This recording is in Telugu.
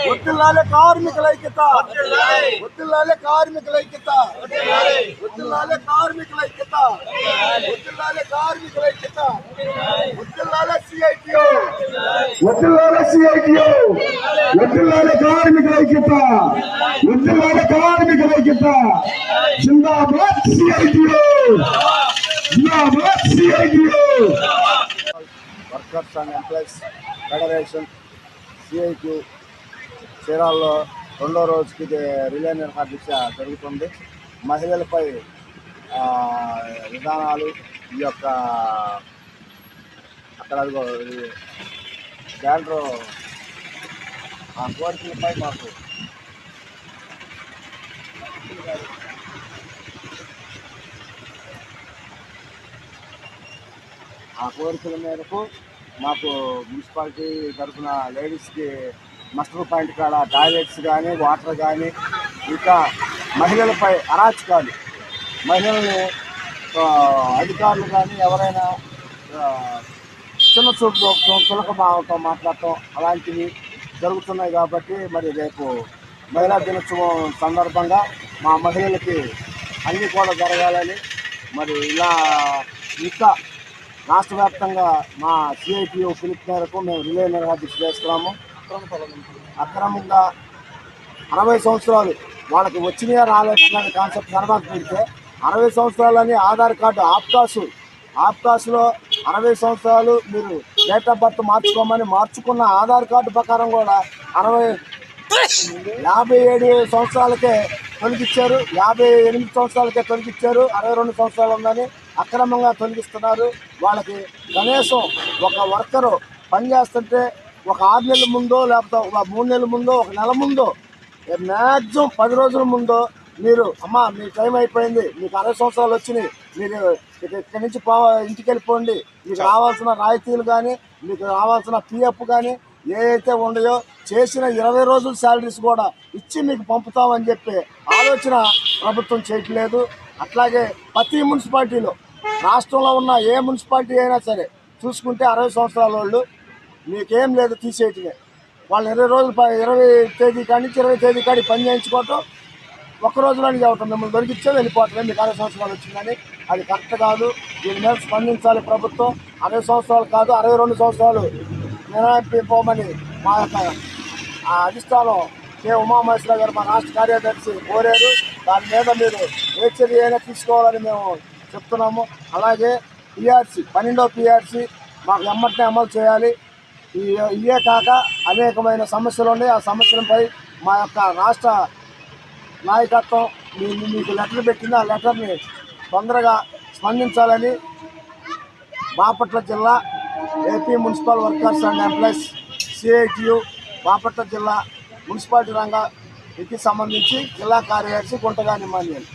వర్ధిల్లాలి కార్మికుల ఐక్యత, వర్ధిల్లాలి కార్మికుల ఐక్యత, వర్ధిల్లాలి కార్మికుల ఐక్యత, వర్ధిల్లాలి కార్మికుల ఐక్యత, వర్ధిల్లాలి సిఐటియు, వర్ధిల్లాలి సిఐటియు, వర్ధిల్లాలి కార్మికుల ఐక్యత, వర్ధిల్లాలి కార్మికుల ఐక్యత. జిందాబాద్ సిఐటియు, జిందాబాద్ CITU. Workers and employees federation CITU చీరాల్లో రెండో రోజుకి రిలే నిర్వహించ జరుగుతుంది. మహిళలపై విధానాలు ఈ యొక్క అక్కడ బ్యానరు ఆ కోరికలపై మాకు ఆ కోరికల మేరకు మాకు మున్సిపాలిటీ తరఫున లేడీస్కి మస్టర్ పాయింట్ కాడ టాయిలెట్స్ కానీ వాటర్ కానీ ఇంకా మహిళలపై అరాచకాలు, మహిళల్ని అధికారులు కానీ ఎవరైనా చిన్న చూపు తులక భావంతో మాట్లాడటం అలాంటివి జరుగుతున్నాయి. కాబట్టి మరి రేపు మహిళా దినోత్సవం సందర్భంగా మా మహిళలకి అన్నీ కూడా జరగాలని మరి ఇలా ఇంకా రాష్ట్ర వ్యాప్తంగా మా సిఐటియు పిలుపు మేరకు మేము రిలే నిర్వహించి చేస్తున్నాము. అక్రమంగా 60 సంవత్సరాలు వాళ్ళకి వచ్చినాయా రాలేదన్న కాన్సెప్ట్ తర్వాత పెడితే 60 సంవత్సరాలని ఆధార్ కార్డు ఆప్కాస్లో 60 సంవత్సరాలు మీరు డేట్ ఆఫ్ బర్త్ మార్చుకున్న ఆధార్ కార్డు ప్రకారం కూడా 57 సంవత్సరాలకే తొలగించారు, 58 సంవత్సరాలకే తొలగించారు. 62 సంవత్సరాలు ఉందని అక్రమంగా తొలగిస్తున్నారు. వాళ్ళకి కనీసం ఒక వర్కరు పనిచేస్తుంటే ఒక 6 నెలల ముందో లేకపోతే ఒక 3 నెలల ముందో ఒక నెల ముందో మ్యాక్సిమం 10 రోజుల ముందో మీరు అమ్మా మీ టైం అయిపోయింది, మీకు 60 సంవత్సరాలు వచ్చినాయి, మీరు ఇక్కడి నుంచి ఇంటికి వెళ్ళిపోండి, మీకు రావాల్సిన రాయితీలు కానీ మీకు రావాల్సిన పిఎఫ్ కానీ ఏవైతే ఉన్నాయో చేసిన 20 రోజుల శాలరీస్ కూడా ఇచ్చి మీకు పంపుతామని చెప్పి ఆలోచన ప్రభుత్వం చేయట్లేదు. అట్లాగే ప్రతి మున్సిపాలిటీలో రాష్ట్రంలో ఉన్న ఏ మున్సిపాలిటీ అయినా సరే చూసుకుంటే 60 సంవత్సరాల వాళ్ళు మీకేం లేదు తీసేయటమే. వాళ్ళు 20 రోజులు 20 తేదీ కాడి నుంచి 20 తేదీ కాడికి పని చేయించుకోవటం, ఒక్క రోజులోనే చెప్పటం, మిమ్మల్ని దొరికిచ్చే వెళ్ళిపోవటమే. మీకు 60 సంవత్సరాలు వచ్చిందని అది కరెక్ట్ కాదు. దీని మీద స్పందించాలి ప్రభుత్వం. 60 సంవత్సరాలు కాదు 62 సంవత్సరాలు మినహాయింపోమని మా యొక్క అధిష్టానం కె ఉమామహేశ్వర గారు మా రాష్ట్ర కార్యదర్శి కోరారు. దాని మీద మీరు ఏ చర్య అయినా తీసుకోవాలని మేము చెప్తున్నాము. అలాగే పిఆర్సీ 12వ పిఆర్సీ మాకు ఎమ్మటనే అమలు చేయాలి. ఇవే కాక అనేకమైన సమస్యలు ఉన్నాయి. ఆ సమస్యలపై మా యొక్క రాష్ట్ర నాయకత్వం మీకు లెటర్ పెట్టింది. ఆ లెటర్ని తొందరగా స్పందించాలని బాపట్ల జిల్లా AP municipal workers and employees CITU Bapatla జిల్లా మున్సిపాలిటీ రంగానికి సంబంధించి జిల్లా కార్యదర్శి గుంటగాని మాన్యాలు.